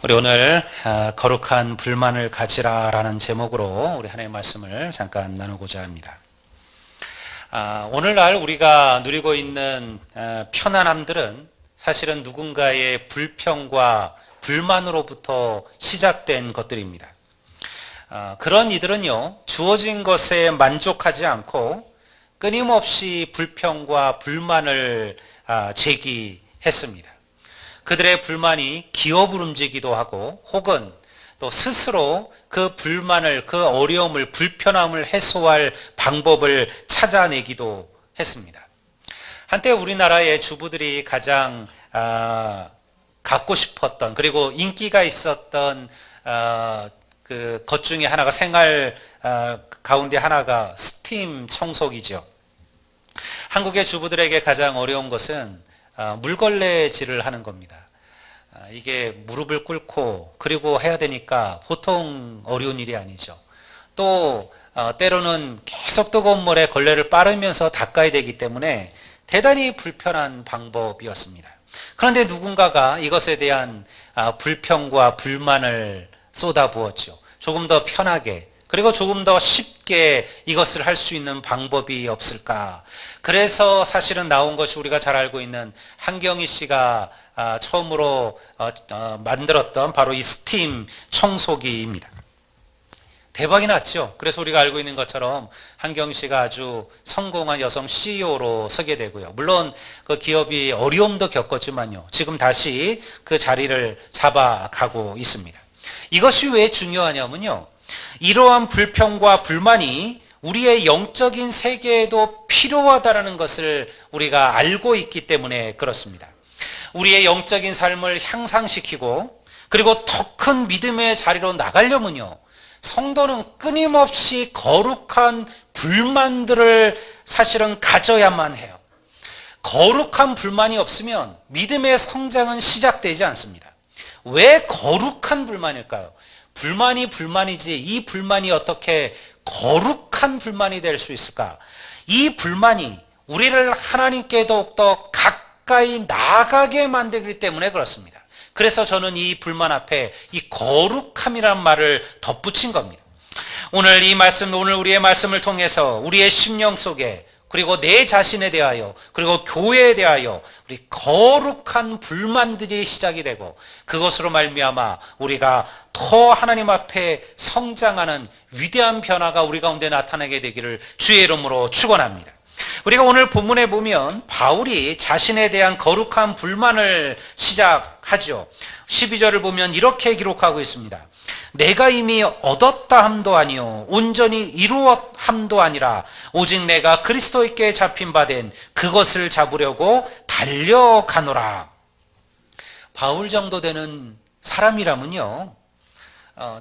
우리 오늘 거룩한 불만을 가지라라는 제목으로 우리 하나님의 말씀을 잠깐 나누고자 합니다. 오늘날 우리가 누리고 있는 편안함들은 사실은 누군가의 불평과 불만으로부터 시작된 것들입니다. 그런 이들은요, 주어진 것에 만족하지 않고 끊임없이 불평과 불만을 제기했습니다. 그들의 불만이 기업을 움직이기도 하고 혹은 또 스스로 그 불만을, 그 어려움을, 불편함을 해소할 방법을 찾아내기도 했습니다. 한때 우리나라의 주부들이 가장 갖고 싶었던, 그리고 인기가 있었던 그 것 중에 하나가, 생활 가운데 하나가 스팀 청소기죠. 한국의 주부들에게 가장 어려운 것은 물걸레질을 하는 겁니다. 이게 무릎을 꿇고 그리고 해야 되니까 보통 어려운 일이 아니죠. 또 때로는 계속 뜨거운 물에 걸레를 빠르면서 닦아야 되기 때문에 대단히 불편한 방법이었습니다. 그런데 누군가가 이것에 대한 불평과 불만을 쏟아부었죠. 조금 더 편하게, 그리고 조금 더 쉽게 이것을 할 수 있는 방법이 없을까. 그래서 사실은 나온 것이 우리가 잘 알고 있는 한경희 씨가 처음으로 만들었던 바로 이 스팀 청소기입니다. 대박이 났죠. 그래서 우리가 알고 있는 것처럼 한경희 씨가 아주 성공한 여성 CEO로 서게 되고요. 물론 그 기업이 어려움도 겪었지만요, 지금 다시 그 자리를 잡아가고 있습니다. 이것이 왜 중요하냐면요, 이러한 불평과 불만이 우리의 영적인 세계에도 필요하다는 것을 우리가 알고 있기 때문에 그렇습니다. 우리의 영적인 삶을 향상시키고 그리고 더 큰 믿음의 자리로 나가려면요, 성도는 끊임없이 거룩한 불만들을 사실은 가져야만 해요. 거룩한 불만이 없으면 믿음의 성장은 시작되지 않습니다. 왜 거룩한 불만일까요? 불만이 불만이지 이 불만이 어떻게 거룩한 불만이 될 수 있을까? 이 불만이 우리를 하나님께 더욱더 가까이 나아가게 만들기 때문에 그렇습니다. 그래서 저는 이 불만 앞에 이 거룩함이라는 말을 덧붙인 겁니다. 오늘 이 말씀, 오늘 우리의 말씀을 통해서 우리의 심령 속에, 그리고 내 자신에 대하여, 그리고 교회에 대하여 우리 거룩한 불만들이 시작이 되고 그것으로 말미암아 우리가 더 하나님 앞에 성장하는 위대한 변화가 우리 가운데 나타나게 되기를 주의 이름으로 축원합니다. 우리가 오늘 본문에 보면 바울이 자신에 대한 거룩한 불만을 시작하죠. 12절을 보면 이렇게 기록하고 있습니다. 내가 이미 얻었다 함도 아니요 온전히 이루었 함도 아니라 오직 내가 그리스도께 잡힌 바 된 그것을 잡으려고 달려가노라. 바울 정도 되는 사람이라면요,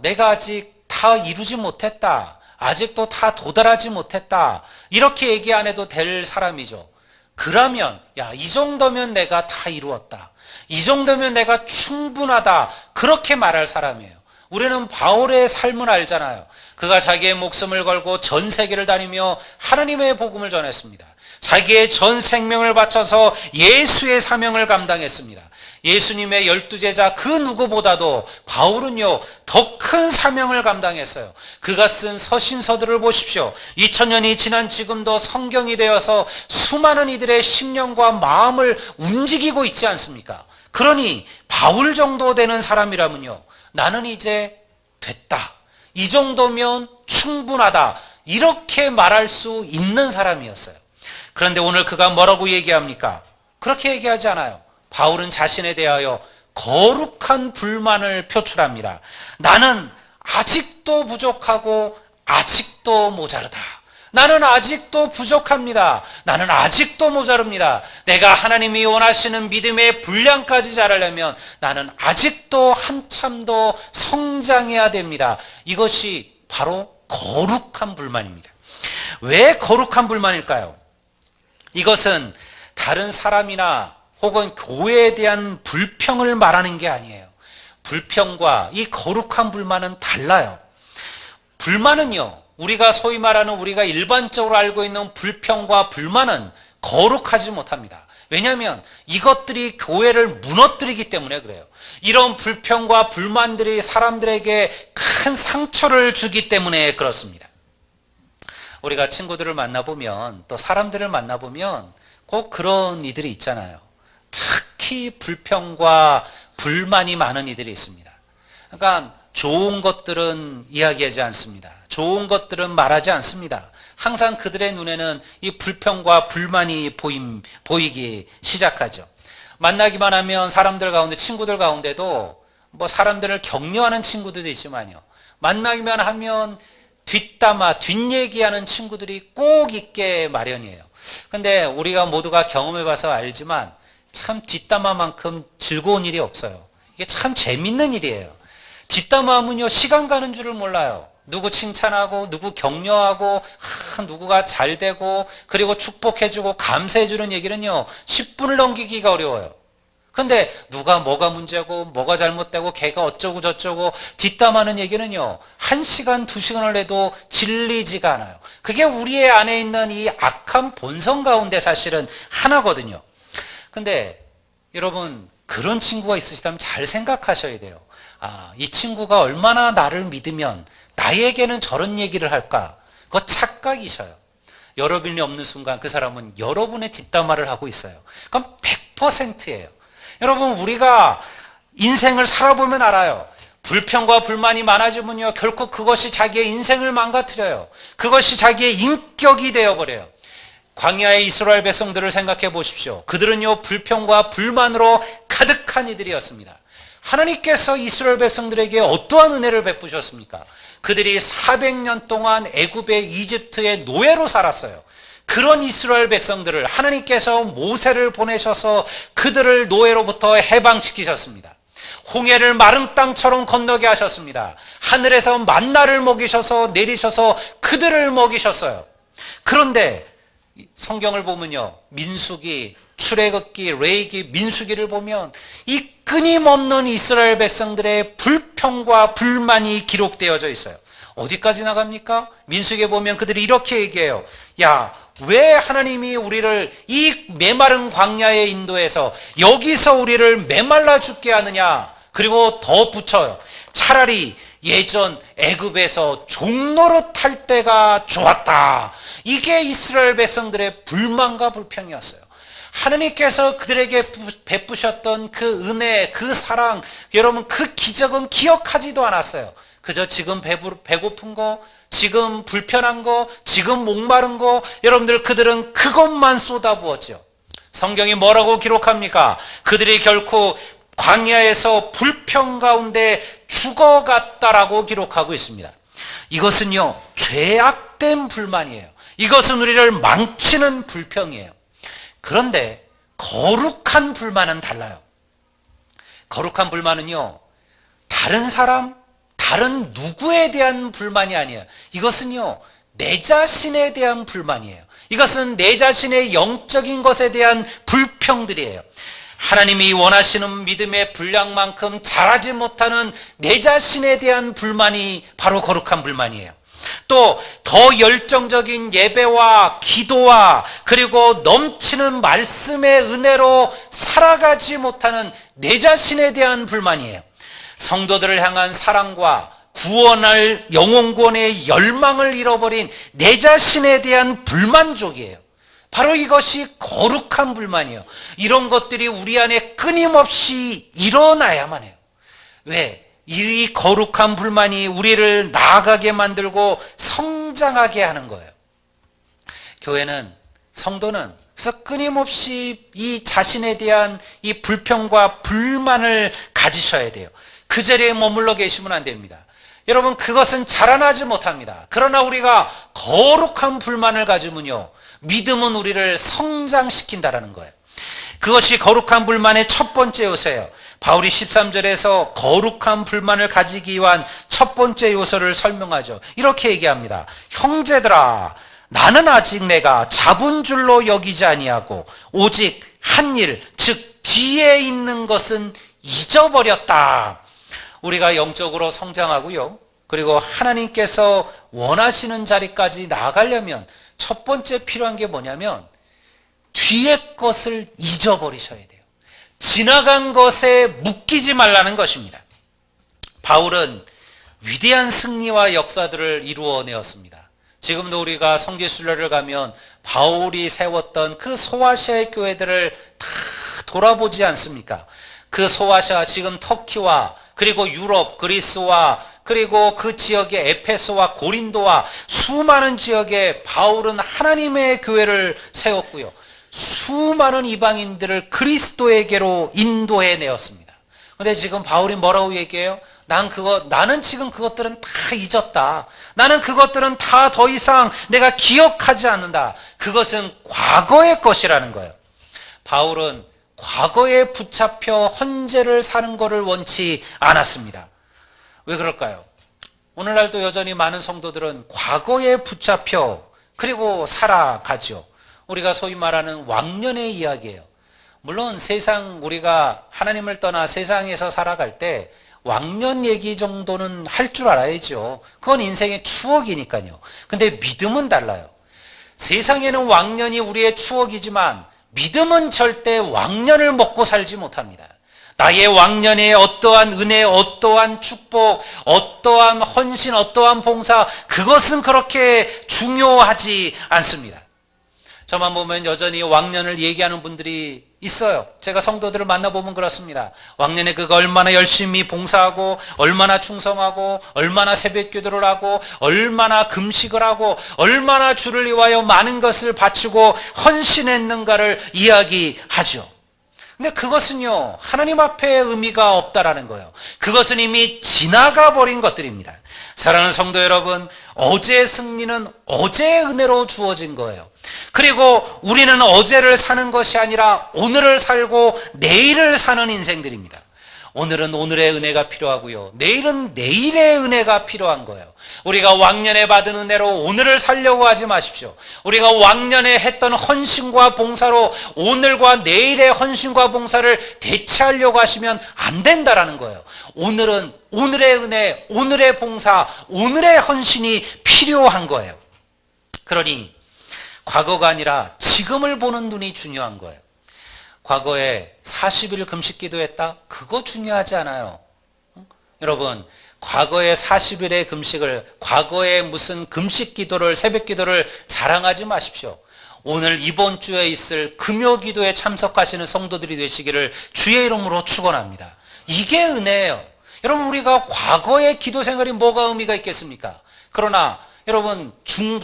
내가 아직 다 이루지 못했다, 아직도 다 도달하지 못했다, 이렇게 얘기 안 해도 될 사람이죠. 그러면 이 정도면 내가 다 이루었다, 이 정도면 내가 충분하다, 그렇게 말할 사람이에요. 우리는 바울의 삶을 알잖아요. 그가 자기의 목숨을 걸고 전 세계를 다니며 하나님의 복음을 전했습니다. 자기의 전 생명을 바쳐서 예수의 사명을 감당했습니다. 예수님의 12제자 그 누구보다도 바울은요, 더 큰 사명을 감당했어요. 그가 쓴 서신서들을 보십시오. 2000년이 지난 지금도 성경이 되어서 수많은 이들의 심령과 마음을 움직이고 있지 않습니까? 그러니 바울 정도 되는 사람이라면요, 나는 이제 됐다, 이 정도면 충분하다, 이렇게 말할 수 있는 사람이었어요. 그런데 오늘 그가 뭐라고 얘기합니까? 그렇게 얘기하지 않아요. 바울은 자신에 대하여 거룩한 불만을 표출합니다. 나는 아직도 부족하고 아직도 모자르다. 나는 아직도 부족합니다. 나는 아직도 모자릅니다. 내가 하나님이 원하시는 믿음의 분량까지 자라려면 나는 아직도 한참 더 성장해야 됩니다. 이것이 바로 거룩한 불만입니다. 왜 거룩한 불만일까요? 이것은 다른 사람이나 혹은 교회에 대한 불평을 말하는 게 아니에요. 불평과 이 거룩한 불만은 달라요. 불만은요, 우리가 소위 말하는, 우리가 일반적으로 알고 있는 불평과 불만은 거룩하지 못합니다. 왜냐하면 이것들이 교회를 무너뜨리기 때문에 그래요. 이런 불평과 불만들이 사람들에게 큰 상처를 주기 때문에 그렇습니다. 우리가 친구들을 만나보면 또 사람들을 만나보면 꼭 그런 이들이 있잖아요. 특히 불평과 불만이 많은 이들이 있습니다. 그러니까 좋은 것들은 이야기하지 않습니다. 좋은 것들은 말하지 않습니다. 항상 그들의 눈에는 이 불평과 불만이 보이기 시작하죠. 만나기만 하면 사람들 가운데, 친구들 가운데도 뭐 사람들을 격려하는 친구들도 있지만요. 만나기만 하면 뒷담화, 뒷얘기하는 친구들이 꼭 있게 마련이에요. 근데 우리가 모두가 경험해봐서 알지만 참 뒷담화만큼 즐거운 일이 없어요. 이게 참 재밌는 일이에요. 뒷담화하면요, 시간 가는 줄을 몰라요. 누구 칭찬하고 누구 격려하고 누구가 잘 되고 그리고 축복해주고 감사해주는 얘기는요 10분을 넘기기가 어려워요. 근데 누가 뭐가 문제고 뭐가 잘못되고 걔가 어쩌고 저쩌고 뒷담하는 얘기는요 1시간 2시간을 해도 질리지가 않아요. 그게 우리의 안에 있는 이 악한 본성 가운데 사실은 하나거든요. 근데 여러분 그런 친구가 있으시다면 잘 생각하셔야 돼요. 이 친구가 얼마나 나를 믿으면 나에게는 저런 얘기를 할까? 그거 착각이셔요. 여러분이 없는 순간 그 사람은 여러분의 뒷담화를 하고 있어요. 그럼 100%예요. 여러분 우리가 인생을 살아보면 알아요. 불평과 불만이 많아지면요 결코 그것이 자기의 인생을 망가뜨려요. 그것이 자기의 인격이 되어버려요. 광야의 이스라엘 백성들을 생각해 보십시오. 그들은요 불평과 불만으로 가득한 이들이었습니다. 하나님께서 이스라엘 백성들에게 어떠한 은혜를 베푸셨습니까? 그들이 400년 동안 애굽의 이집트의 노예로 살았어요. 그런 이스라엘 백성들을 하나님께서 모세를 보내셔서 그들을 노예로부터 해방시키셨습니다. 홍해를 마른 땅처럼 건너게 하셨습니다. 하늘에서 만나를 먹이셔서 내리셔서 그들을 먹이셨어요. 그런데 성경을 보면요 민수기, 출애굽기, 레위기, 민수기를 보면 이 끊임없는 이스라엘 백성들의 불평과 불만이 기록되어져 있어요. 어디까지 나갑니까? 민수기에 보면 그들이 이렇게 얘기해요. 야, 왜 하나님이 우리를 이 메마른 광야에 인도해서 여기서 우리를 메말라 죽게 하느냐? 그리고 더 붙여요. 차라리 예전 애굽에서 종노릇 할 때가 좋았다. 이게 이스라엘 백성들의 불만과 불평이었어요. 하나님께서 그들에게 베푸셨던 그 은혜, 그 사랑, 여러분 그 기적은 기억하지도 않았어요. 그저 지금 배고픈 거, 지금 불편한 거, 지금 목마른 거, 여러분들 그들은 그것만 쏟아부었죠. 성경이 뭐라고 기록합니까? 그들이 결코 광야에서 불평 가운데 죽어갔다라고 기록하고 있습니다. 이것은요 죄악된 불만이에요. 이것은 우리를 망치는 불평이에요. 그런데 거룩한 불만은 달라요. 거룩한 불만은요 다른 사람, 다른 누구에 대한 불만이 아니에요. 이것은요 내 자신에 대한 불만이에요. 이것은 내 자신의 영적인 것에 대한 불평들이에요. 하나님이 원하시는 믿음의 분량만큼 잘하지 못하는 내 자신에 대한 불만이 바로 거룩한 불만이에요. 또 더 열정적인 예배와 기도와 그리고 넘치는 말씀의 은혜로 살아가지 못하는 내 자신에 대한 불만이에요. 성도들을 향한 사랑과 구원할 영혼 구원의 열망을 잃어버린 내 자신에 대한 불만족이에요. 바로 이것이 거룩한 불만이에요. 이런 것들이 우리 안에 끊임없이 일어나야만 해요. 왜? 이 거룩한 불만이 우리를 나아가게 만들고 성장하게 하는 거예요. 교회는, 성도는 그래서 끊임없이 이 자신에 대한 이 불평과 불만을 가지셔야 돼요. 그 자리에 머물러 계시면 안 됩니다. 여러분 그것은 자라나지 못합니다. 그러나 우리가 거룩한 불만을 가지면요 믿음은 우리를 성장시킨다라는 거예요. 그것이 거룩한 불만의 첫 번째 요소예요. 바울이 13절에서 거룩한 불만을 가지기 위한 첫 번째 요소를 설명하죠. 이렇게 얘기합니다. 형제들아, 나는 아직 내가 잡은 줄로 여기지 아니하고 오직 한 일, 즉 뒤에 있는 것은 잊어버렸다. 우리가 영적으로 성장하고요. 그리고 하나님께서 원하시는 자리까지 나아가려면 첫 번째 필요한 게 뭐냐면 뒤의 것을 잊어버리셔야 돼요. 지나간 것에 묶이지 말라는 것입니다. 바울은 위대한 승리와 역사들을 이루어내었습니다. 지금도 우리가 성지순례를 가면 바울이 세웠던 그 소아시아의 교회들을 다 돌아보지 않습니까? 그 소아시아, 지금 터키와 그리고 유럽, 그리스와 그리고 그 지역의 에페소와 고린도와 수많은 지역에 바울은 하나님의 교회를 세웠고요. 수많은 이방인들을 그리스도에게로 인도해 내었습니다. 근데 지금 바울이 뭐라고 얘기해요? 나는 지금 그것들은 다 잊었다. 나는 그것들은 다 더 이상 내가 기억하지 않는다. 그것은 과거의 것이라는 거예요. 바울은 과거에 붙잡혀 헌재를 사는 것을 원치 않았습니다. 왜 그럴까요? 오늘날도 여전히 많은 성도들은 과거에 붙잡혀 그리고 살아가죠. 우리가 소위 말하는 왕년의 이야기예요. 물론 우리가 하나님을 떠나 세상에서 살아갈 때 왕년 얘기 정도는 할 줄 알아야죠. 그건 인생의 추억이니까요. 근데 믿음은 달라요. 세상에는 왕년이 우리의 추억이지만 믿음은 절대 왕년을 먹고 살지 못합니다. 나의 왕년에 어떠한 은혜, 어떠한 축복, 어떠한 헌신, 어떠한 봉사, 그것은 그렇게 중요하지 않습니다. 저만 보면 여전히 왕년을 얘기하는 분들이 있어요. 제가 성도들을 만나보면 그렇습니다. 왕년에 그가 얼마나 열심히 봉사하고 얼마나 충성하고 얼마나 새벽 기도를 하고 얼마나 금식을 하고 얼마나 주를 위하여 많은 것을 바치고 헌신했는가를 이야기하죠. 근데 그것은요, 하나님 앞에 의미가 없다라는 거예요. 그것은 이미 지나가 버린 것들입니다. 사랑하는 성도 여러분, 어제의 승리는 어제의 은혜로 주어진 거예요. 그리고 우리는 어제를 사는 것이 아니라 오늘을 살고 내일을 사는 인생들입니다. 오늘은 오늘의 은혜가 필요하고요. 내일은 내일의 은혜가 필요한 거예요. 우리가 왕년에 받은 은혜로 오늘을 살려고 하지 마십시오. 우리가 왕년에 했던 헌신과 봉사로 오늘과 내일의 헌신과 봉사를 대체하려고 하시면 안 된다라는 거예요. 오늘은 오늘의 은혜, 오늘의 봉사, 오늘의 헌신이 필요한 거예요. 그러니 과거가 아니라 지금을 보는 눈이 중요한 거예요. 과거에 40일 금식 기도했다? 그거 중요하지 않아요. 여러분, 과거에 40일의 금식을, 과거에 무슨 금식 기도를, 새벽 기도를 자랑하지 마십시오. 오늘 이번 주에 있을 금요 기도에 참석하시는 성도들이 되시기를 주의 이름으로 축원합니다. 이게 은혜예요. 여러분, 우리가 과거의 기도 생활이 뭐가 의미가 있겠습니까? 그러나 여러분,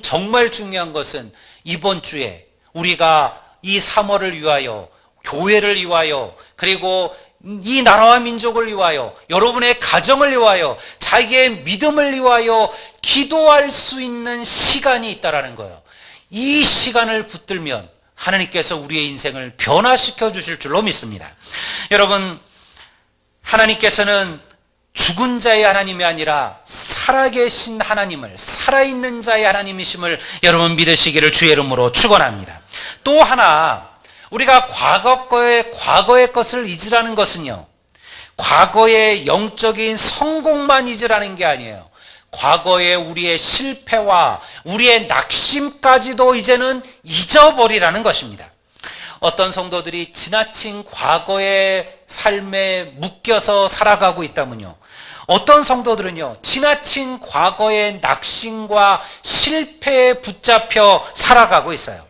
정말 중요한 것은 이번 주에 우리가 이 3월을 위하여, 교회를 위하여, 그리고 이 나라와 민족을 위하여, 여러분의 가정을 위하여, 자기의 믿음을 위하여 기도할 수 있는 시간이 있다라는 거예요. 이 시간을 붙들면 하나님께서 우리의 인생을 변화시켜 주실 줄로 믿습니다. 여러분, 하나님께서는 죽은 자의 하나님이 아니라 살아계신 하나님을, 살아있는 자의 하나님이심을 여러분 믿으시기를 주의 이름으로 축원합니다. 또 하나, 우리가 과거의 것을 잊으라는 것은요, 과거의 영적인 성공만 잊으라는 게 아니에요. 과거의 우리의 실패와 우리의 낙심까지도 이제는 잊어버리라는 것입니다. 어떤 성도들이 지나친 과거의 삶에 묶여서 살아가고 있다면요, 어떤 성도들은요, 지나친 과거의 낙심과 실패에 붙잡혀 살아가고 있어요.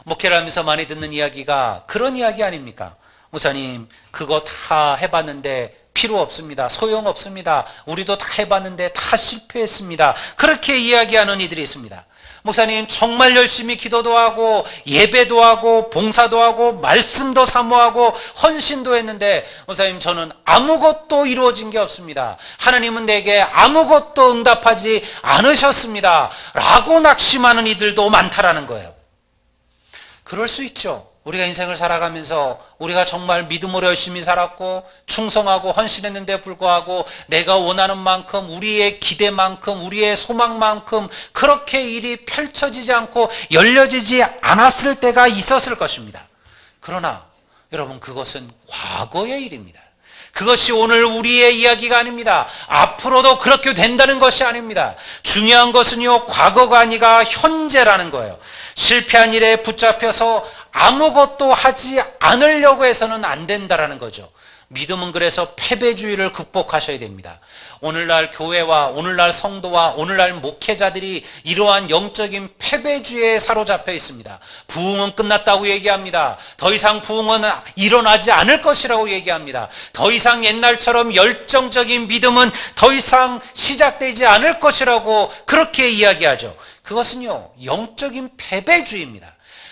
목회를 하면서 많이 듣는 이야기가 그런 이야기 아닙니까? 목사님, 그거 다 해봤는데 필요 없습니다. 소용없습니다. 우리도 다 해봤는데 다 실패했습니다. 그렇게 이야기하는 이들이 있습니다. 목사님, 정말 열심히 기도도 하고 예배도 하고 봉사도 하고 말씀도 사모하고 헌신도 했는데 목사님, 저는 아무것도 이루어진 게 없습니다. 하나님은 내게 아무것도 응답하지 않으셨습니다. 라고 낙심하는 이들도 많다라는 거예요. 그럴 수 있죠. 우리가 인생을 살아가면서 우리가 정말 믿음으로 열심히 살았고 충성하고 헌신했는데 불구하고 내가 원하는 만큼, 우리의 기대만큼, 우리의 소망만큼 그렇게 일이 펼쳐지지 않고 열려지지 않았을 때가 있었을 것입니다. 그러나 여러분, 그것은 과거의 일입니다. 그것이 오늘 우리의 이야기가 아닙니다. 앞으로도 그렇게 된다는 것이 아닙니다. 중요한 것은요, 과거가 아니라 현재라는 거예요. 실패한 일에 붙잡혀서 아무것도 하지 않으려고 해서는 안 된다라는 거죠. 믿음은 그래서 패배주의를 극복하셔야 됩니다. 오늘날 교회와 오늘날 성도와 오늘날 목회자들이 이러한 영적인 패배주의에 사로잡혀 있습니다. 부흥은 끝났다고 얘기합니다. 더 이상 부흥은 일어나지 않을 것이라고 얘기합니다. 더 이상 옛날처럼 열정적인 믿음은 더 이상 시작되지 않을 것이라고 그렇게 이야기하죠. 그것은요, 영적인 패배주의입니다.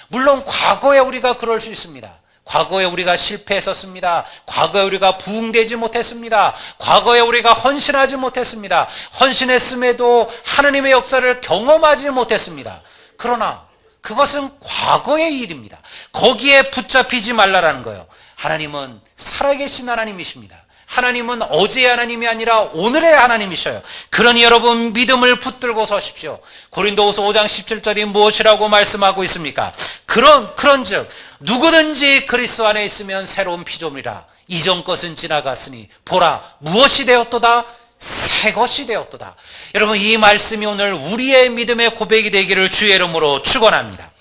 물론 과거에 우리가 그럴 수 있습니다. 과거에 우리가 실패했었습니다. 과거에 우리가 부흥되지 못했습니다. 과거에 우리가 헌신하지 못했습니다. 헌신했음에도 하나님의 역사를 경험하지 못했습니다. 그러나 그것은 과거의 일입니다. 거기에 붙잡히지 말라라는 거예요. 하나님은 살아계신 하나님이십니다. 하나님은 어제의 하나님이 아니라 오늘의 하나님이셔요. 그러니 여러분 믿음을 붙들고 서십시오. 고린도후서 5장 17절이 무엇이라고 말씀하고 있습니까? 그런즉 누구든지 그리스도 안에 있으면 새로운 피조물이라. 이전 것은 지나갔으니 보라 무엇이 되었도다? 새 것이 되었도다. 여러분 이 말씀이 오늘 우리의 믿음의 고백이 되기를 주의 이름으로 축원합니다.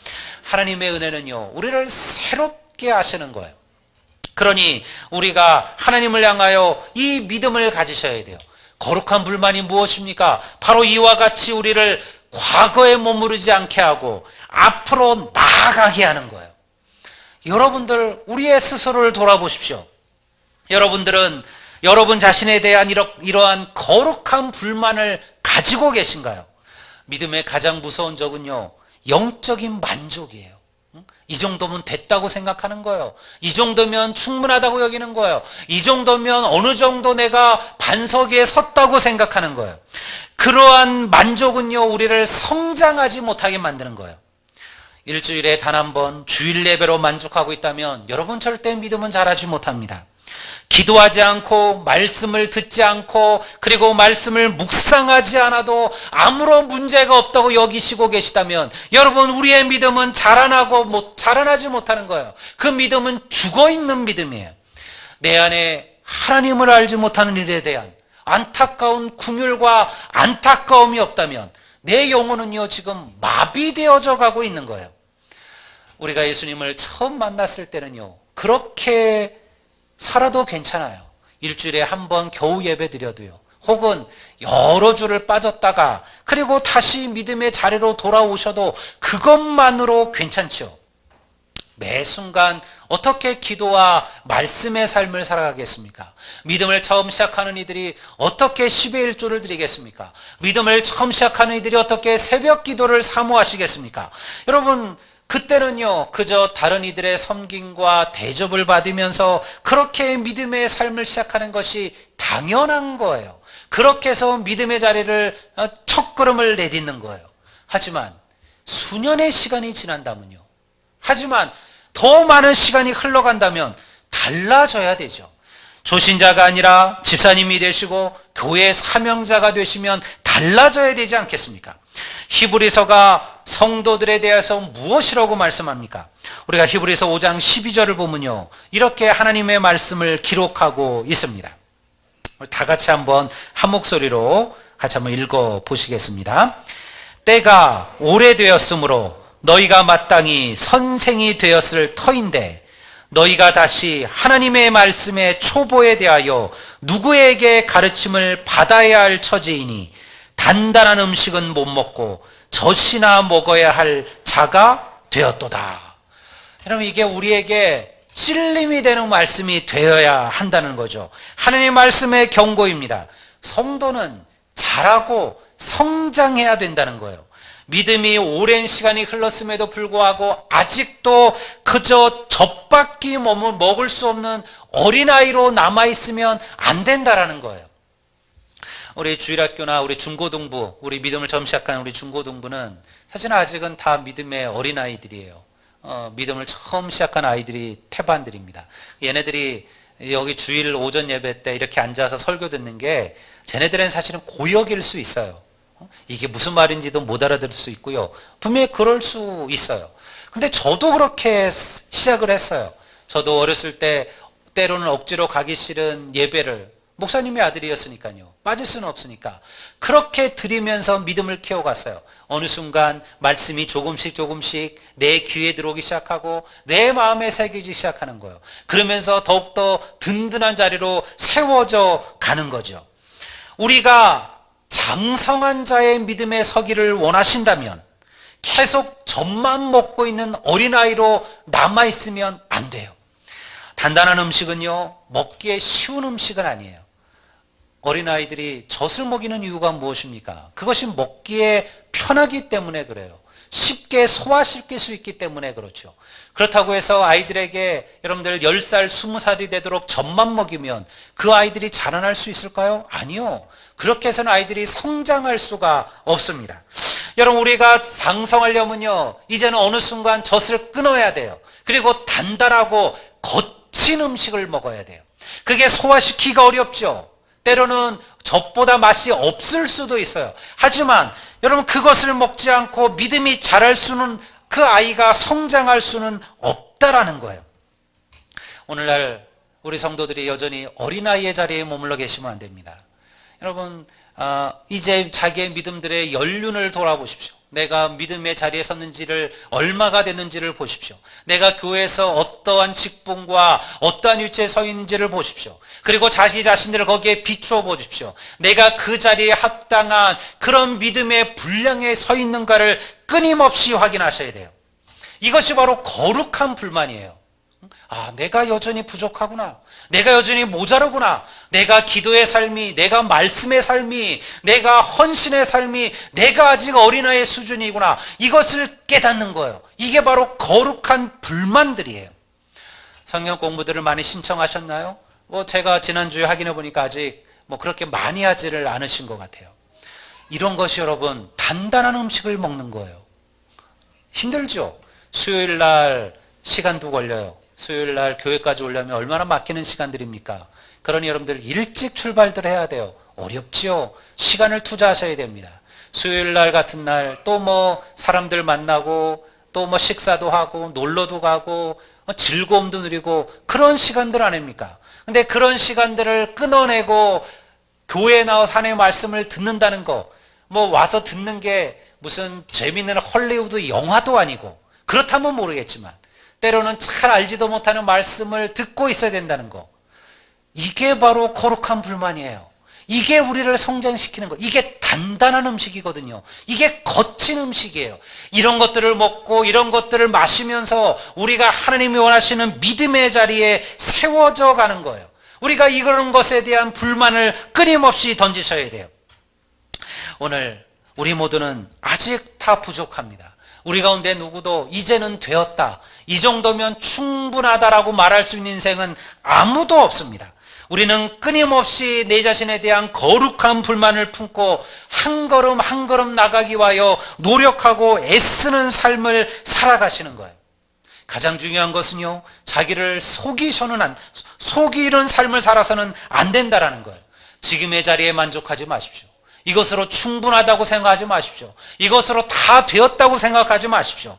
하나님의 은혜는요, 우리를 새롭게 하시는 거예요. 그러니 우리가 하나님을 향하여 이 믿음을 가지셔야 돼요. 거룩한 불만이 무엇입니까? 바로 이와 같이 우리를 과거에 머무르지 않게 하고 앞으로 나아가게 하는 거예요. 여러분들 우리의 스스로를 돌아보십시오. 여러분들은 여러분 자신에 대한 이러한 거룩한 불만을 가지고 계신가요? 믿음의 가장 무서운 적은요, 영적인 만족이에요. 이 정도면 됐다고 생각하는 거예요. 이 정도면 충분하다고 여기는 거예요. 이 정도면 어느 정도 내가 반석 위에 섰다고 생각하는 거예요. 그러한 만족은요, 우리를 성장하지 못하게 만드는 거예요. 일주일에 단 한 번 주일 예배로 만족하고 있다면 여러분 절대 믿음은 자라지 못합니다. 기도하지 않고 말씀을 듣지 않고 그리고 말씀을 묵상하지 않아도 아무런 문제가 없다고 여기시고 계시다면 여러분 우리의 믿음은 자라나지 못하는 거예요. 그 믿음은 죽어있는 믿음이에요. 내 안에 하나님을 알지 못하는 일에 대한 안타까운 궁율과 안타까움이 없다면 내 영혼은요 지금 마비되어져 가고 있는 거예요. 우리가 예수님을 처음 만났을 때는요 그렇게 살아도 괜찮아요. 일주일에 한 번 겨우 예배 드려도요. 혹은 여러 주를 빠졌다가 그리고 다시 믿음의 자리로 돌아오셔도 그것만으로 괜찮죠. 매 순간 어떻게 기도와 말씀의 삶을 살아가겠습니까? 믿음을 처음 시작하는 이들이 어떻게 10의 1조를 드리겠습니까? 믿음을 처음 시작하는 이들이 어떻게 새벽 기도를 사모하시겠습니까? 여러분 그때는요 그저 다른 이들의 섬김과 대접을 받으면서 그렇게 믿음의 삶을 시작하는 것이 당연한 거예요. 그렇게 해서 믿음의 자리를 첫 걸음을 내딛는 거예요. 하지만 수년의 시간이 지난다면요, 하지만 더 많은 시간이 흘러간다면 달라져야 되죠. 조신자가 아니라 집사님이 되시고 교회의 사명자가 되시면 달라져야 되지 않겠습니까? 히브리서가 성도들에 대해서 무엇이라고 말씀합니까? 우리가 히브리서 5장 12절을 보면요 이렇게 하나님의 말씀을 기록하고 있습니다. 다 같이 한번 한 목소리로 같이 한번 읽어 보시겠습니다. 때가 오래되었으므로 너희가 마땅히 선생이 되었을 터인데 너희가 다시 하나님의 말씀의 초보에 대하여 누구에게 가르침을 받아야 할 처지이니 단단한 음식은 못 먹고 젖이나 먹어야 할 자가 되었도다. 여러분 이게 우리에게 찔림이 되는 말씀이 되어야 한다는 거죠. 하나님의 말씀의 경고입니다. 성도는 자라고 성장해야 된다는 거예요. 믿음이 오랜 시간이 흘렀음에도 불구하고 아직도 그저 젖밖에 먹을 수 없는 어린아이로 남아있으면 안 된다라는 거예요. 우리 주일학교나 우리 중고등부, 우리 믿음을 처음 시작한 우리 중고등부는 사실 아직은 다 믿음의 어린아이들이에요. 믿음을 처음 시작한 아이들이 태반들입니다. 얘네들이 여기 주일 오전 예배 때 이렇게 앉아서 설교 듣는 게 쟤네들은 사실은 고역일 수 있어요. 이게 무슨 말인지도 못 알아들을 수 있고요. 분명히 그럴 수 있어요. 근데 저도 그렇게 시작을 했어요. 저도 어렸을 때 때로는 억지로 가기 싫은 예배를 목사님의 아들이었으니까요. 빠질 수는 없으니까 그렇게 드리면서 믿음을 키워갔어요. 어느 순간 말씀이 조금씩 내 귀에 들어오기 시작하고 내 마음에 새기기 시작하는 거예요. 그러면서 더욱더 든든한 자리로 세워져 가는 거죠. 우리가 장성한 자의 믿음에 서기를 원하신다면 계속 젖만 먹고 있는 어린아이로 남아있으면 안 돼요. 단단한 음식은요, 먹기에 쉬운 음식은 아니에요. 어린아이들이 젖을 먹이는 이유가 무엇입니까? 그것이 먹기에 편하기 때문에 그래요. 쉽게 소화시킬 수 있기 때문에 그렇죠. 그렇다고 해서 아이들에게 여러분들 10살, 20살이 되도록 젖만 먹이면 그 아이들이 자라날 수 있을까요? 아니요. 그렇게 해서는 아이들이 성장할 수가 없습니다. 여러분, 우리가 장성하려면요, 이제는 어느 순간 젖을 끊어야 돼요. 그리고 단단하고 거친 음식을 먹어야 돼요. 그게 소화시키기가 어렵죠. 때로는 젖보다 맛이 없을 수도 있어요. 하지만 여러분, 그것을 먹지 않고 믿음이 자랄 수는, 그 아이가 성장할 수는 없다라는 거예요. 오늘날 우리 성도들이 여전히 어린아이의 자리에 머물러 계시면 안 됩니다. 여러분, 이제 자기의 믿음들의 연륜을 돌아보십시오. 내가 믿음의 자리에 섰는지를, 얼마가 됐는지를 보십시오. 내가 교회에서 어떠한 직분과 어떠한 위치에 서 있는지를 보십시오. 그리고 자기 자신들을 거기에 비추어 보십시오. 내가 그 자리에 합당한 그런 믿음의 분량에 서 있는가를 끊임없이 확인하셔야 돼요. 이것이 바로 거룩한 불만이에요. 내가 여전히 부족하구나. 내가 여전히 모자르구나. 내가 기도의 삶이, 내가 말씀의 삶이, 내가 헌신의 삶이, 내가 아직 어린아이의 수준이구나. 이것을 깨닫는 거예요. 이게 바로 거룩한 불만들이에요. 성경 공부들을 많이 신청하셨나요? 제가 지난주에 확인해 보니까 아직 그렇게 많이 하지를 않으신 것 같아요. 이런 것이 여러분, 단단한 음식을 먹는 거예요. 힘들죠? 수요일 날 시간도 걸려요. 수요일 날 교회까지 오려면 얼마나 막히는 시간들입니까? 그러니 여러분들 일찍 출발들 해야 돼요. 어렵지요? 시간을 투자하셔야 됩니다. 수요일 날 같은 날 또 사람들 만나고 또 식사도 하고 놀러도 가고 즐거움도 누리고 그런 시간들 아닙니까? 근데 그런 시간들을 끊어내고 교회에 나와서 하나님의 말씀을 듣는다는 거, 와서 듣는 게 무슨 재미있는 헐리우드 영화도 아니고, 그렇다면 모르겠지만 때로는 잘 알지도 못하는 말씀을 듣고 있어야 된다는 거, 이게 바로 거룩한 불만이에요. 이게 우리를 성장시키는 거, 이게 단단한 음식이거든요. 이게 거친 음식이에요. 이런 것들을 먹고 이런 것들을 마시면서 우리가 하나님이 원하시는 믿음의 자리에 세워져 가는 거예요. 우리가 이런 것에 대한 불만을 끊임없이 던지셔야 돼요. 오늘 우리 모두는 아직 다 부족합니다. 우리 가운데 누구도 이제는 되었다, 이 정도면 충분하다라고 말할 수 있는 인생은 아무도 없습니다. 우리는 끊임없이 내 자신에 대한 거룩한 불만을 품고 한 걸음 한 걸음 나가기 위하여 노력하고 애쓰는 삶을 살아가시는 거예요. 가장 중요한 것은요, 자기를 속이는 삶을 살아서는 안 된다라는 거예요. 지금의 자리에 만족하지 마십시오. 이것으로 충분하다고 생각하지 마십시오. 이것으로 다 되었다고 생각하지 마십시오.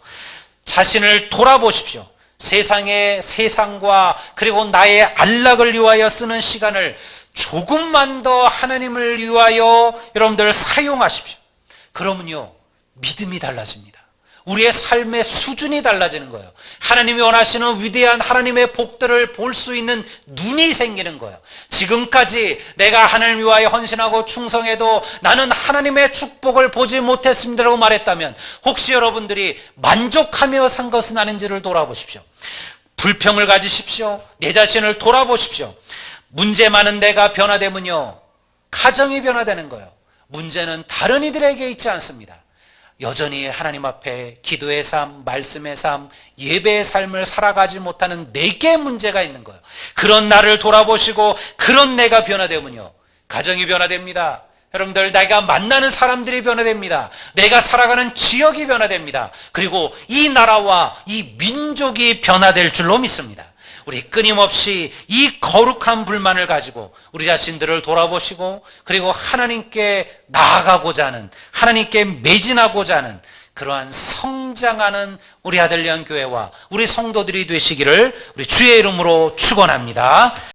자신을 돌아보십시오. 세상과 그리고 나의 안락을 위하여 쓰는 시간을 조금만 더 하나님을 위하여 여러분들 사용하십시오. 그러면요, 믿음이 달라집니다. 우리의 삶의 수준이 달라지는 거예요. 하나님이 원하시는 위대한 하나님의 복들을 볼 수 있는 눈이 생기는 거예요. 지금까지 내가 하나님을 위하여 헌신하고 충성해도 나는 하나님의 축복을 보지 못했습니다라고 말했다면, 혹시 여러분들이 만족하며 산 것은 아닌지를 돌아보십시오. 불평을 가지십시오. 내 자신을 돌아보십시오. 문제 많은 내가 변화되면요, 가정이 변화되는 거예요. 문제는 다른 이들에게 있지 않습니다. 여전히 하나님 앞에 기도의 삶, 말씀의 삶, 예배의 삶을 살아가지 못하는 내게 문제가 있는 거예요. 그런 나를 돌아보시고 그런 내가 변화되면요, 가정이 변화됩니다. 여러분들, 내가 만나는 사람들이 변화됩니다. 내가 살아가는 지역이 변화됩니다. 그리고 이 나라와 이 민족이 변화될 줄로 믿습니다. 우리 끊임없이 이 거룩한 불만을 가지고 우리 자신들을 돌아보시고, 그리고 하나님께 나아가고자 하는, 하나님께 매진하고자 하는 그러한 성장하는 우리 아들령 교회와 우리 성도들이 되시기를 우리 주의 이름으로 축원합니다.